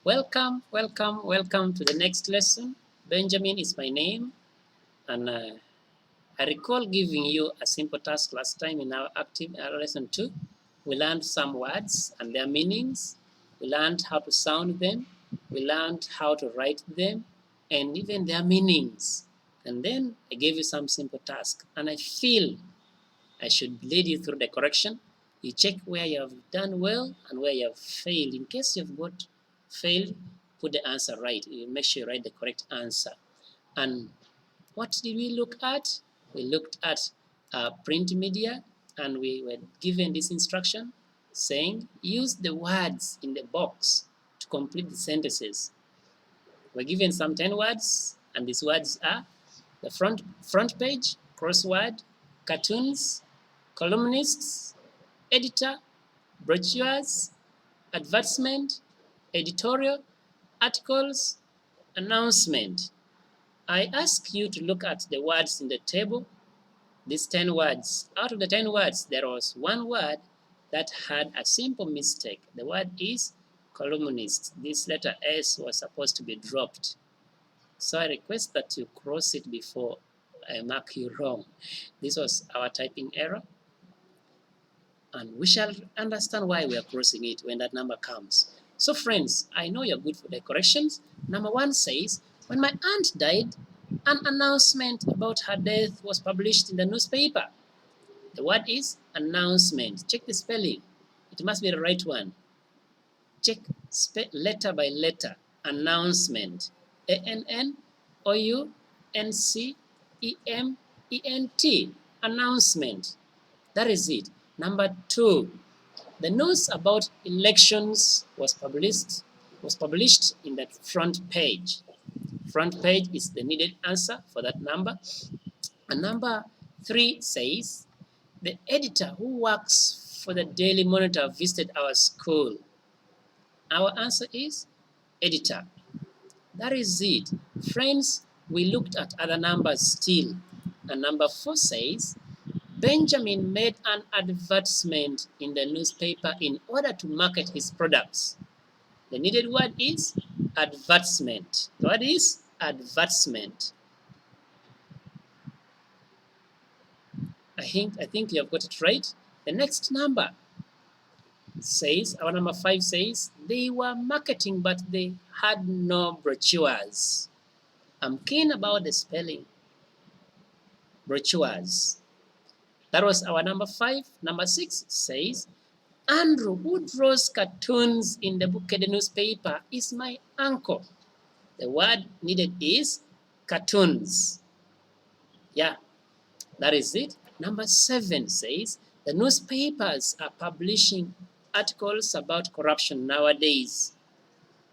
Welcome, welcome, welcome to the next lesson. Benjamin is my name, and I recall giving you a simple task last time in our active lesson 2. We learned some words and their meanings. We learned how to sound them. We learned how to write them and even their meanings. And then I gave you some simple task, and I feel I should lead you through the correction. You check where you have done well and where you have failed. In case you've got failed, put the answer right. You make sure you write the correct answer. And what did we look at? We looked at print media, and we were given this instruction saying use the words in the box to complete the sentences. We're given some 10 words, and these words are the front page, crossword, cartoons, columnists, editor, brochures, advertisement, editorial, articles, announcement. I ask you to look at the words in the table, these 10 words. Out of the 10 words, there was one word that had a simple mistake. The word is columnist. This letter S was supposed to be dropped. So I request that you cross it before I mark you wrong. This was our typing error. And we shall understand why we are crossing it when that number comes. So friends, I know you're good for the corrections. Number 1 says, when my aunt died, an announcement about her death was published in the newspaper. The word is announcement. Check the spelling. It must be the right one. Check letter by letter. Announcement. ANNOUNCEMENT. Announcement. That is it. Number 2, the news about elections was published in that front page. Front page is the needed answer for that number. And number 3 says, the editor who works for the Daily Monitor visited our school. Our answer is editor. That is it. Friends, we looked at other numbers still. And number 4 says, Benjamin made an advertisement in the newspaper in order to market his products. The needed word is advertisement. The word is advertisement. I think you have got it right. The next number says, our number 5 says, they were marketing but they had no brochures. I'm keen about the spelling. Brochures. That was our number 5. Number 6 says, Andrew, who draws cartoons in the Bukedde Newspaper, is my uncle. The word needed is cartoons. Yeah, that is it. Number 7 says, the newspapers are publishing articles about corruption nowadays.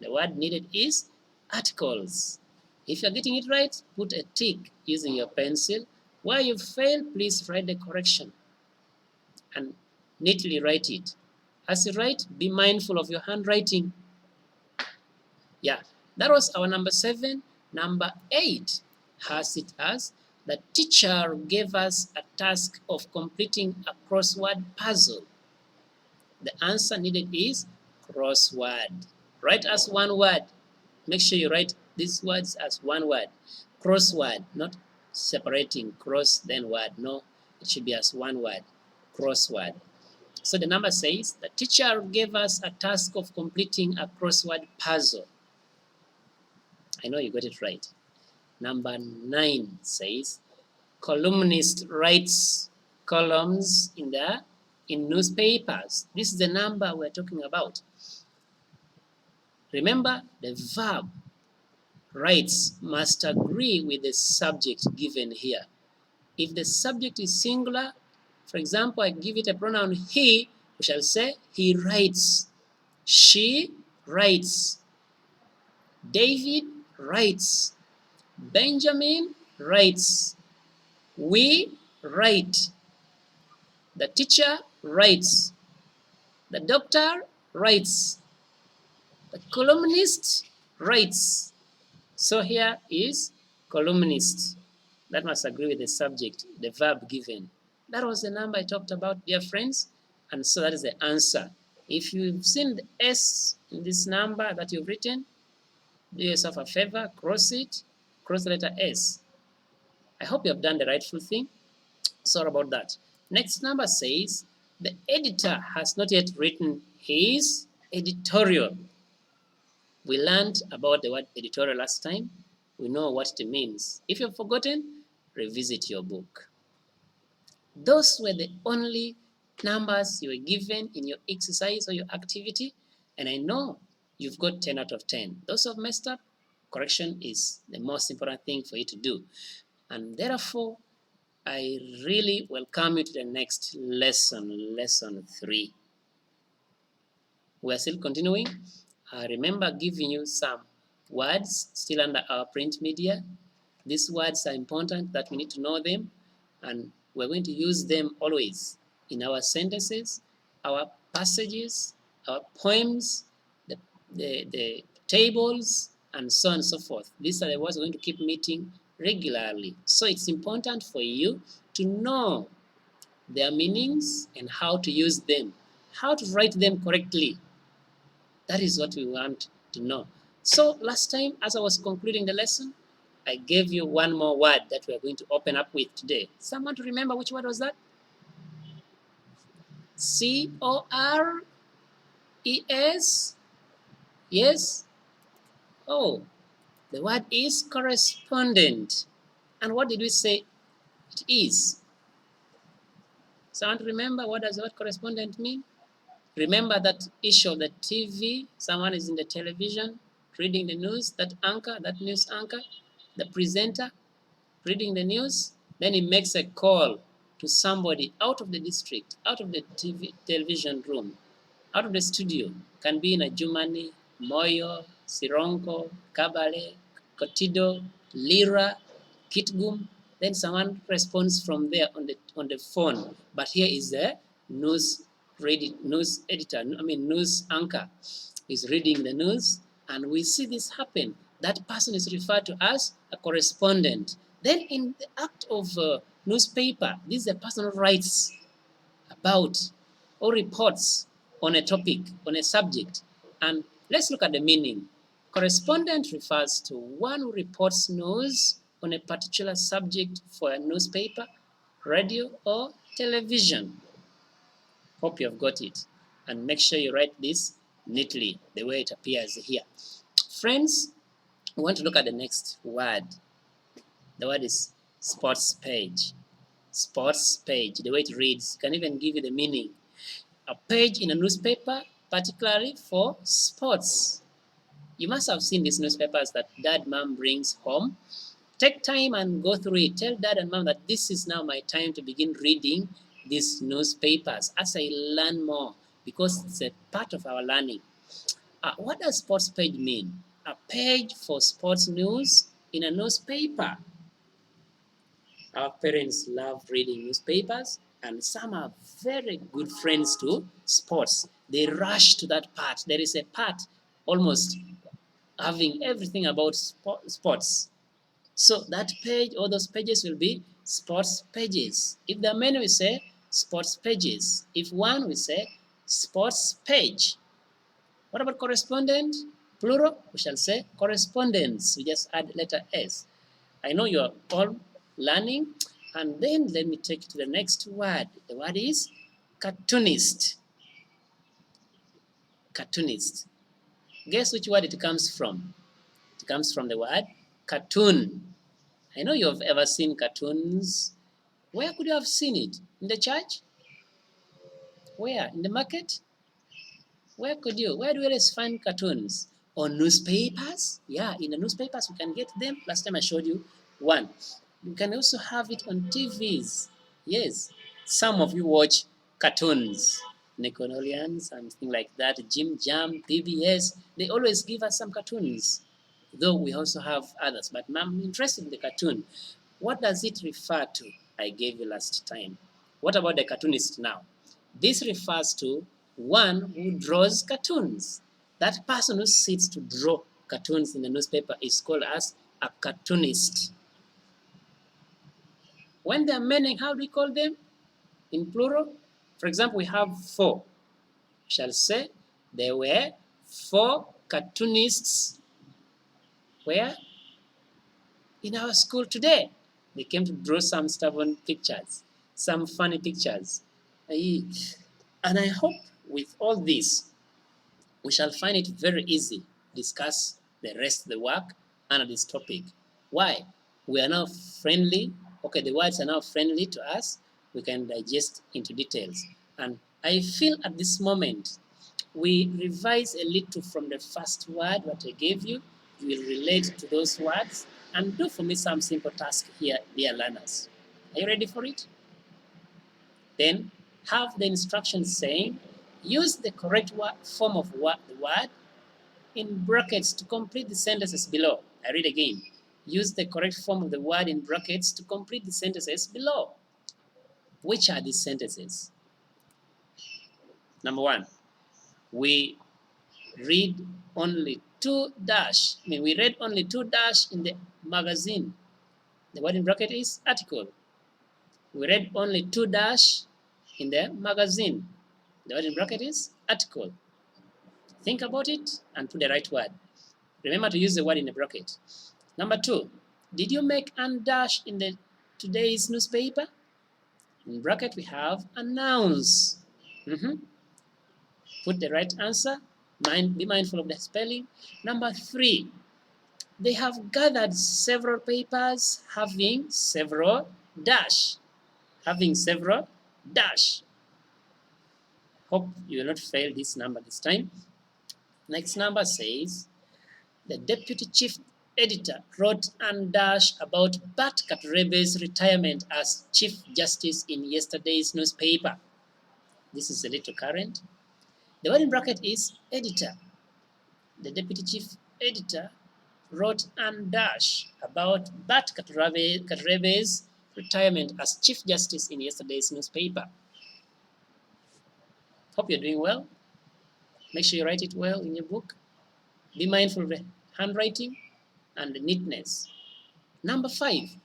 The word needed is articles. If you're getting it right, put a tick using your pencil. Where you fail, please write the correction and neatly write it. As you write, be mindful of your handwriting. Yeah, that was our number 7. Number 8 has it as, the teacher gave us a task of completing a crossword puzzle. The answer needed is crossword. Write as one word. Make sure you write these words as one word. Crossword, not separating cross then word. No, it should be as one word. Crossword. So the number says, the teacher gave us a task of completing a crossword puzzle. I know you got it right. Number 9 says, columnist writes columns in newspapers. This is the number we're talking about. Remember, the verb writes must agree with the subject given here. If the subject is singular, for example, I give it a pronoun he, we shall say he writes. She writes. David writes. Benjamin writes. We write. The teacher writes. The doctor writes. The columnist writes. So here is columnist. That must agree with the subject, the verb given. That was the number I talked about, dear friends. And so that is the answer If you've seen the S in this number that you've written, do yourself a favor, cross it, cross the letter S. I hope you have done the rightful thing. Sorry about that. Next number says, the editor has not yet written his editorial. We learned about the word editorial last time. We know what it means. If you've forgotten, revisit your book. Those were the only numbers you were given in your exercise or your activity, and I know you've got 10 out of 10. Those who have messed up, correction is the most important thing for you to do. And therefore, I really welcome you to the next lesson, lesson 3. We're still continuing. I remember giving you some words still under our print media. These words are important that we need to know them, and we're going to use them always in our sentences, our passages, our poems, the tables, and so on and so forth. These are the words we're going to keep meeting regularly. So it's important for you to know their meanings and how to use them, how to write them correctly. That is what we want to know. So last time, as I was concluding the lesson, I gave you one more word that we are going to open up with today. Someone to remember which word was that? C-O-R-E-S? Yes? Oh, the word is correspondent. And what did we say it is? Someone to remember what does the word correspondent mean? Remember that issue of the TV, someone is in the television reading the news, that anchor, that news anchor, the presenter reading the news, then he makes a call to somebody out of the district, out of the television room, out of the studio. Can be in a Jumani, Moyo, Sironko, Kabale, Kotido, Lira, Kitgum. Then someone responds from there on the phone. But here is the news editor, news anchor is reading the news, and we see this happen. That person is referred to as a correspondent. Then in the act of newspaper, this is a person who writes about or reports on a topic, on a subject. And let's look at the meaning. Correspondent refers to one who reports news on a particular subject for a newspaper, radio, or television. Hope you have got it. And make sure you write this neatly the way it appears here. Friends, we want to look at the next word. The word is sports page. Sports page, the way it reads, can even give you the meaning. A page in a newspaper, particularly for sports. You must have seen these newspapers that dad, mom brings home. Take time and go through it. Tell dad and mom that this is now my time to begin reading these newspapers as I learn more, because it's a part of our learning. What does sports page mean? A page for sports news in a newspaper. Our parents love reading newspapers, and some are very good friends to sports. They rush to that part. There is a part almost having everything about sports. So that page or those pages will be sports pages. If there are many, we say sports pages. If one, we say sports page. What about correspondent? Plural, we shall say correspondence. We just add letter S. I know you are all learning. And then let me take you to the next word. The word is cartoonist. Cartoonist. Guess which word it comes from? It comes from the word cartoon. I know you have ever seen cartoons. Where could you have seen it? In the church? Where? In the market? Where could you? Where do you always find cartoons? On newspapers? Yeah, in the newspapers we can get them. Last time I showed you one. You can also have it on TVs. Yes, some of you watch cartoons. Nickelodeon, something like that. Jim Jam, PBS. They always give us some cartoons. Though we also have others. But I'm interested in the cartoon. What does it refer to? I gave you last time. What about the cartoonist now? This refers to one who draws cartoons. That person who sits to draw cartoons in the newspaper is called as a cartoonist. When there are many, how do we call them? In plural? For example, we have 4. shall say there were 4 cartoonists where in our school today. They came to draw some stubborn pictures, some funny pictures. And I hope with all this, we shall find it very easy to discuss the rest of the work under this topic. Why? We are now friendly. Okay, the words are now friendly to us. We can digest into details. And I feel at this moment, we revise a little from the first word, what I gave you. You will relate to those words and do for me some simple task here, dear learners. Are you ready for it? Then have the instructions saying, use the correct form of the word in brackets to complete the sentences below. I read again. Use the correct form of the word in brackets to complete the sentences below. Which are these sentences? Number 1, we read only 2 dash. We read only 2 dash in the magazine. The word in bracket is article. We read only 2 dash in the magazine. The word in bracket is article. Think about it and put the right word. Remember to use the word in the bracket. Number 2, did you make an dash in the today's newspaper? In bracket we have announce. Put the right answer. Be mindful of the spelling. Number 3, they have gathered several papers having several dash. Having several dash. Hope you will not fail this number this time. Next number says, the deputy chief editor wrote and dash about Bat Katurebe's retirement as chief justice in yesterday's newspaper. This is a little current. The word in bracket is editor. The deputy chief editor wrote and dash about Bat Katurebe's retirement as chief justice in yesterday's newspaper. Hope you're doing well. Make sure you write it well in your book. Be mindful of the handwriting and the neatness. Number 5,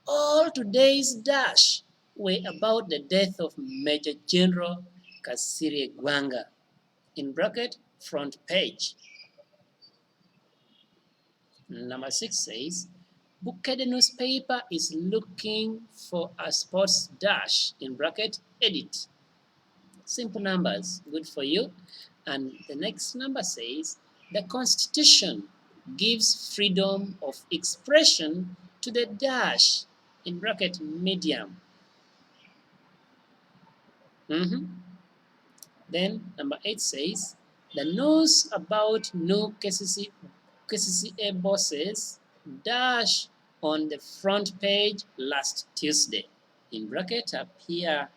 all today's dash were about the death of Major General Kasirye Gwanga. In bracket, front page. Number 6 says, Bukedde Newspaper is looking for a sports dash. In bracket, edit. Simple numbers, good for you. And the next number says, the Constitution gives freedom of expression to the dash. In bracket, medium. Then number 8 says, the news about new KCCA bosses dash on the front page last Tuesday. In bracket up here,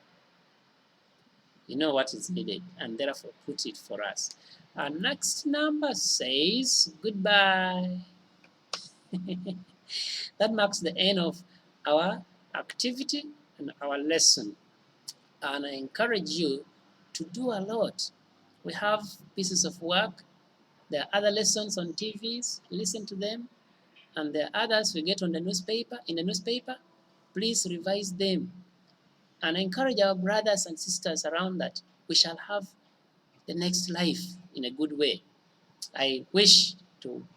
you know what is needed and therefore put it for us. Our next number says goodbye. That marks the end of our activity and our lesson. And I encourage you to do a lot. We have pieces of work. There are other lessons on TVs. Listen to them. And there are others we get on the newspaper. In the newspaper, please revise them. And encourage our brothers and sisters around that we shall have the next life in a good way. I wish to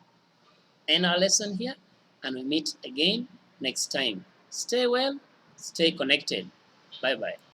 end our lesson here, and we meet again next time. Stay well, stay connected. Bye-bye.